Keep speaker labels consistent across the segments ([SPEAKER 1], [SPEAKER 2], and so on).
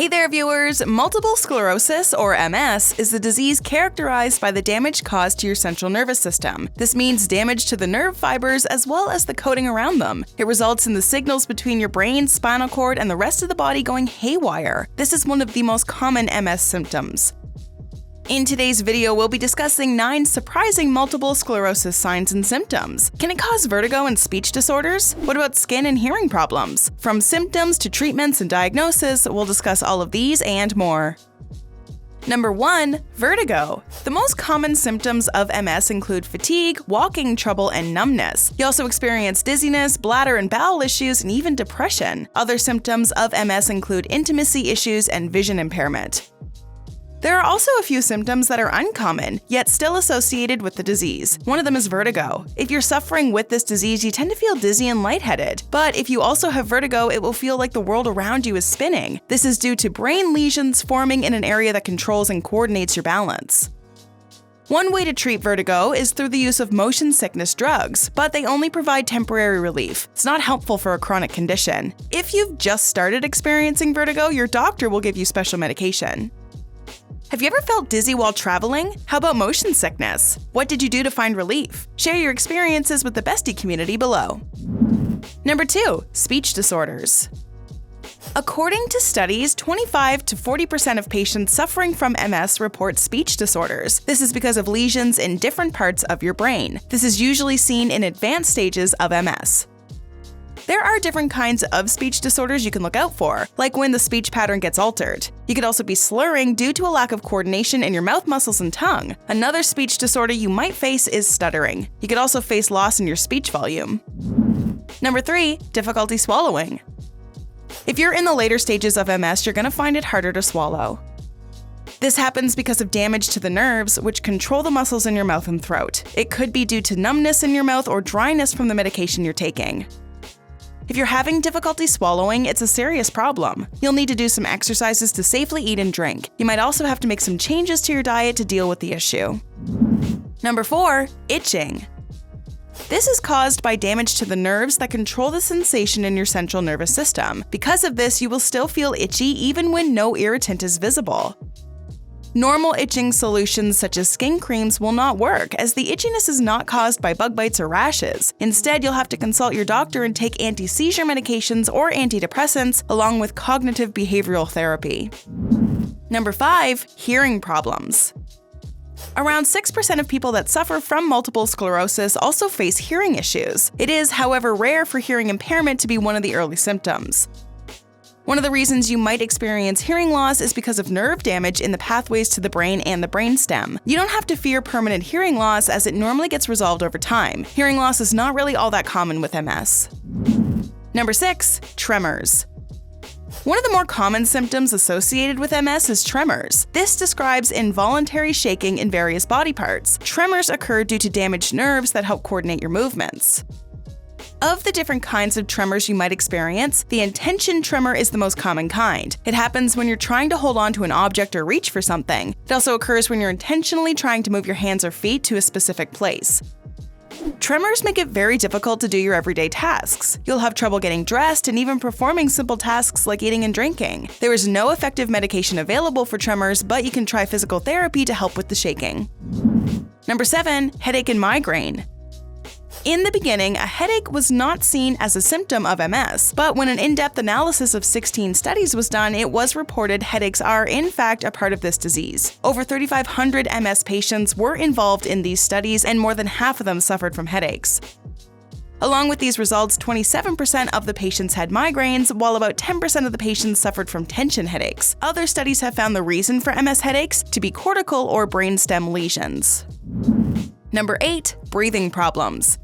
[SPEAKER 1] Hey there viewers! Multiple sclerosis, or MS, is a disease characterized by the damage caused to your central nervous system. This means damage to the nerve fibers as well as the coating around them. It results in the signals between your brain, spinal cord, and the rest of the body going haywire. This is one of the most common MS symptoms. In today's video, we'll be discussing 9 surprising multiple sclerosis signs and symptoms. Can it cause vertigo and speech disorders? What about skin and hearing problems? From symptoms to treatments and diagnosis, we'll discuss all of these and more. Number 1. Vertigo. The most common symptoms of MS include fatigue, walking trouble, and numbness. You also experience dizziness, bladder and bowel issues, and even depression. Other symptoms of MS include intimacy issues and vision impairment. There are also a few symptoms that are uncommon, yet still associated with the disease. One of them is vertigo. If you're suffering with this disease, you tend to feel dizzy and lightheaded. But if you also have vertigo, it will feel like the world around you is spinning. This is due to brain lesions forming in an area that controls and coordinates your balance. One way to treat vertigo is through the use of motion sickness drugs, but they only provide temporary relief. It's not helpful for a chronic condition. If you've just started experiencing vertigo, your doctor will give you special medication. Have you ever felt dizzy while traveling? How about motion sickness? What did you do to find relief? Share your experiences with the Bestie community below. Number 2. Speech disorders. According to studies, 25 to 40% of patients suffering from MS report speech disorders. This is because of lesions in different parts of your brain. This is usually seen in advanced stages of MS. There are different kinds of speech disorders you can look out for, like when the speech pattern gets altered. You could also be slurring due to a lack of coordination in your mouth muscles and tongue. Another speech disorder you might face is stuttering. You could also face loss in your speech volume. Number 3. Difficulty swallowing. If you're in the later stages of MS, you're going to find it harder to swallow. This happens because of damage to the nerves, which control the muscles in your mouth and throat. It could be due to numbness in your mouth or dryness from the medication you're taking. If you're having difficulty swallowing, it's a serious problem. You'll need to do some exercises to safely eat and drink. You might also have to make some changes to your diet to deal with the issue. Number 4. Itching. This is caused by damage to the nerves that control the sensation in your central nervous system. Because of this, you will still feel itchy even when no irritant is visible. Normal itching solutions such as skin creams will not work, as the itchiness is not caused by bug bites or rashes. Instead, you'll have to consult your doctor and take anti-seizure medications or antidepressants, along with cognitive behavioral therapy. Number 5. Hearing problems. Around 6% of people that suffer from multiple sclerosis also face hearing issues. It is, however, rare for hearing impairment to be one of the early symptoms. One of the reasons you might experience hearing loss is because of nerve damage in the pathways to the brain and the brainstem. You don't have to fear permanent hearing loss, as it normally gets resolved over time. Hearing loss is not really all that common with MS. Number 6. Tremors. One of the more common symptoms associated with MS is tremors. This describes involuntary shaking in various body parts. Tremors occur due to damaged nerves that help coordinate your movements. Of the different kinds of tremors you might experience, the intention tremor is the most common kind. It happens when you're trying to hold on to an object or reach for something. It also occurs when you're intentionally trying to move your hands or feet to a specific place. Tremors make it very difficult to do your everyday tasks. You'll have trouble getting dressed and even performing simple tasks like eating and drinking. There is no effective medication available for tremors, but you can try physical therapy to help with the shaking. Number 7. Headache and migraine. In the beginning, a headache was not seen as a symptom of MS, but when an in-depth analysis of 16 studies was done, it was reported headaches are in fact a part of this disease. Over 3,500 MS patients were involved in these studies, and more than half of them suffered from headaches. Along with these results, 27% of the patients had migraines, while about 10% of the patients suffered from tension headaches. Other studies have found the reason for MS headaches to be cortical or brainstem lesions. Number 8. Breathing problems.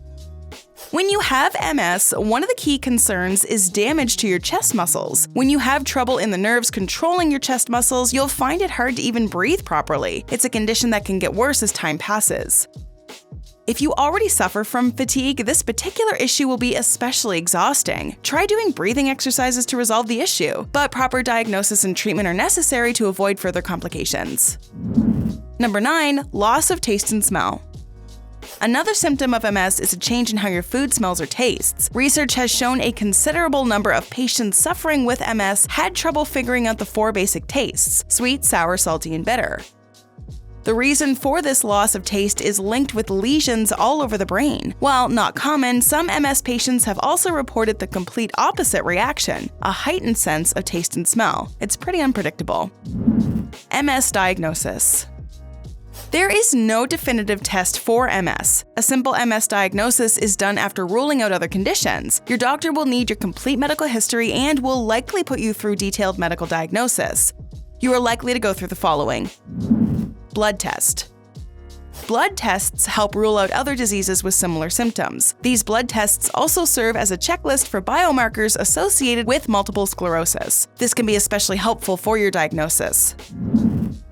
[SPEAKER 1] When you have MS, one of the key concerns is damage to your chest muscles. When you have trouble in the nerves controlling your chest muscles, you'll find it hard to even breathe properly. It's a condition that can get worse as time passes. If you already suffer from fatigue, this particular issue will be especially exhausting. Try doing breathing exercises to resolve the issue, but proper diagnosis and treatment are necessary to avoid further complications. Number 9. Loss of taste and smell. Another symptom of MS is a change in how your food smells or tastes. Research has shown a considerable number of patients suffering with MS had trouble figuring out the 4 basic tastes: sweet, sour, salty, and bitter. The reason for this loss of taste is linked with lesions all over the brain. While not common, some MS patients have also reported the complete opposite reaction, a heightened sense of taste and smell. It's pretty unpredictable. MS diagnosis. There is no definitive test for MS. A simple MS diagnosis is done after ruling out other conditions. Your doctor will need your complete medical history and will likely put you through detailed medical diagnosis. You are likely to go through the following. Blood test. Blood tests help rule out other diseases with similar symptoms. These blood tests also serve as a checklist for biomarkers associated with multiple sclerosis. This can be especially helpful for your diagnosis.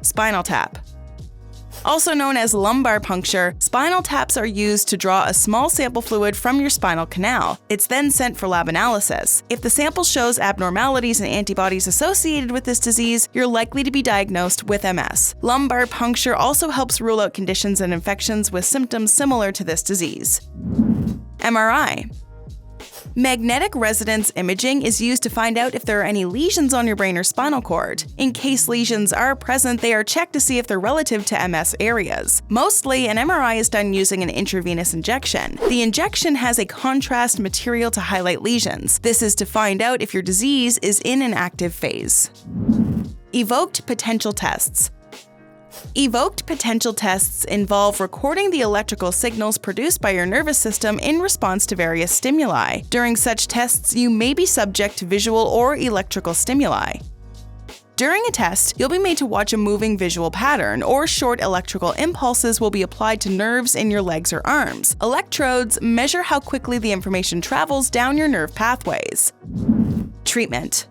[SPEAKER 1] Spinal tap. Also known as lumbar puncture, spinal taps are used to draw a small sample fluid from your spinal canal. It's then sent for lab analysis. If the sample shows abnormalities and antibodies associated with this disease, you're likely to be diagnosed with MS. Lumbar puncture also helps rule out conditions and infections with symptoms similar to this disease. MRI. Magnetic resonance imaging is used to find out if there are any lesions on your brain or spinal cord. In case lesions are present, they are checked to see if they're relative to MS areas. Mostly, an MRI is done using an intravenous injection. The injection has a contrast material to highlight lesions. This is to find out if your disease is in an active phase. Evoked potential tests. Evoked potential tests involve recording the electrical signals produced by your nervous system in response to various stimuli. During such tests, you may be subject to visual or electrical stimuli. During a test, you'll be made to watch a moving visual pattern, or short electrical impulses will be applied to nerves in your legs or arms. Electrodes measure how quickly the information travels down your nerve pathways. Treatment.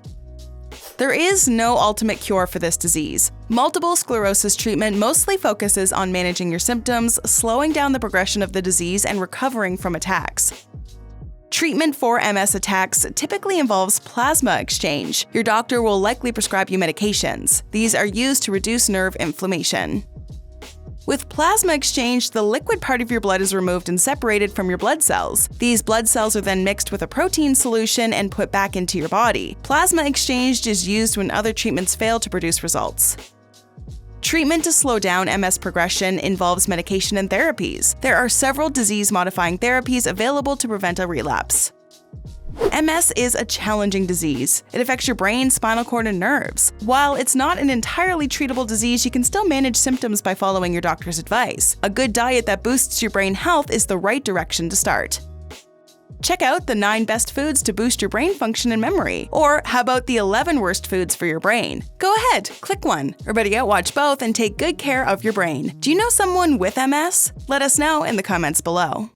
[SPEAKER 1] There is no ultimate cure for this disease. Multiple sclerosis treatment mostly focuses on managing your symptoms, slowing down the progression of the disease, and recovering from attacks. Treatment for MS attacks typically involves plasma exchange. Your doctor will likely prescribe you medications. These are used to reduce nerve inflammation. With plasma exchange, the liquid part of your blood is removed and separated from your blood cells. These blood cells are then mixed with a protein solution and put back into your body. Plasma exchange is used when other treatments fail to produce results. Treatment to slow down MS progression involves medication and therapies. There are several disease-modifying therapies available to prevent a relapse. MS is a challenging disease. It affects your brain, spinal cord, and nerves. While it's not an entirely treatable disease, you can still manage symptoms by following your doctor's advice. A good diet that boosts your brain health is the right direction to start. Check out the 9 best foods to boost your brain function and memory. Or how about the 11 worst foods for your brain? Go ahead, click one. Or better yet, watch both and take good care of your brain. Do you know someone with MS? Let us know in the comments below.